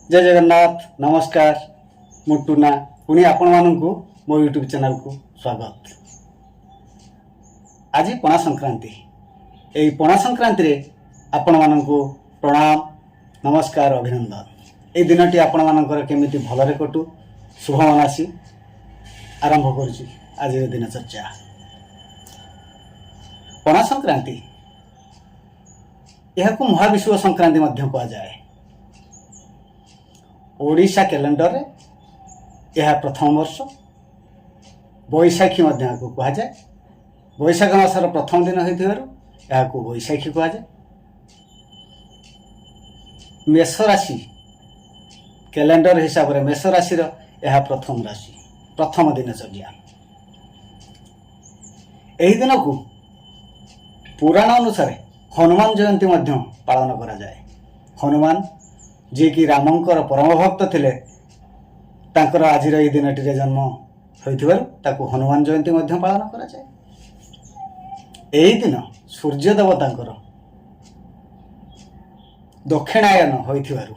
जय जगन्नाथ नमस्कार मु टुना पुणी आपण मानू मो यूट्यूब चैनल को स्वागत। आज पणा संक्रांति यही पणा संक्रांति रे आपण मानू प्रणाम नमस्कार अभिनंदन। ये दिनटी आपण मानकर केमिति भलरे कटू शुभ मनासी आरंभ करुची आज दिनचर्या। पणा संक्रांति यह महाविश्व संक्रांति मध्य कह जाए। ओडिशा कैलेंडर रे यह प्रथम वर्ष बैशाखी मध्य कह जाए। बैशाख मासर प्रथम दिन होइथिबारु बैशाखी कह जाए। मेष राशि कैलेंडर हिसाब रे मेष राशि यह प्रथम राशि प्रथम दिनचर्या। यही दिन को पुराण अनुसार हनुमान जयंती मध्य पालन करा जाए। हनुमान जी कि रामंकर परम भक्त थिले तांकर आजिर ए दिनटी रे जन्म होइथिबारु ताकू हनुमान जयंती मध्य पालन करा जाए। एही दिन सूर्य देवतांकर दक्षिणायन होइथिबारु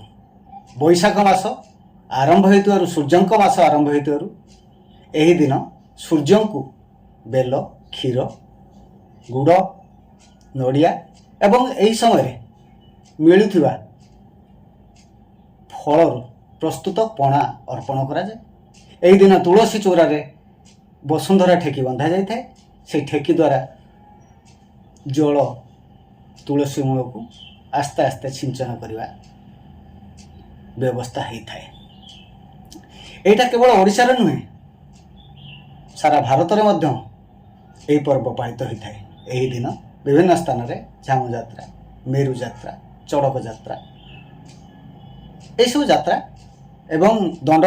बैशाख मास आरंभ होइथिबारु सूर्यंक मास आरंभ होइथिबारु एही दिन सूर्यंकु बेल क्षीर गुड़ नड़िया एवं एही समय मिलुथिबा फल प्रस्तुत पणा अर्पण करा जाए। एही दिन तुलसी चौरा रे वसुंधरा ठेकी बंधा जाए। से ठेकी द्वारा जल तुलसी मूल को आस्ते आस्ते सिंचन करने व्यवस्था होता है। यहाँ केवल ओडिशा रे नुहे सारा भारत में मध्य यही पर्व पालित होता है। यही दिन विभिन्न स्थान रे झामु यात्रा मेरु यात्रा चड़क यात्रा यह यात्रा एवं दंड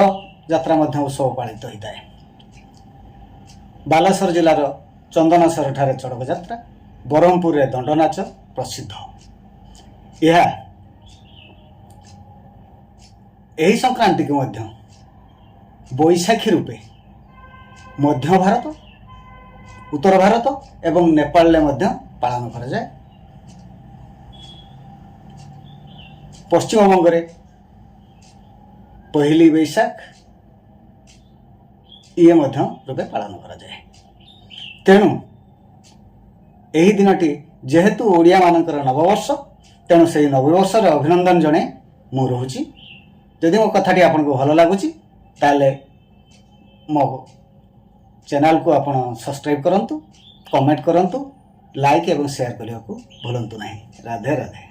यात्रा मध्य उत्सव पालित होता है। बालेश्वर जिलार चंदनेश्वर ठारे चड़क यात्रा ब्रह्मपुर रे दंड नाच प्रसिद्ध। यह संक्रांति को मध्य बैशाखी रूपे मध्य भारत उत्तर भारत एवं नेपाल में मध्य पालन करा जाए। पश्चिम बंग रे पहली बैशाख ये मध्य रूपे पालन करा जाए। तेणु यही दिनटी जेहेतु ओडिया मानकर नववर्ष तेणु से नववर्ष अभिनंदन जणे मु रोची। जदि मो कथाटी आपको भल लगुच ताले मो चैनल को आपण सब्सक्राइब करंतु कमेंट करंतु लाइक एवं शेयर करने को भूलंतु नहीं। राधे राधे।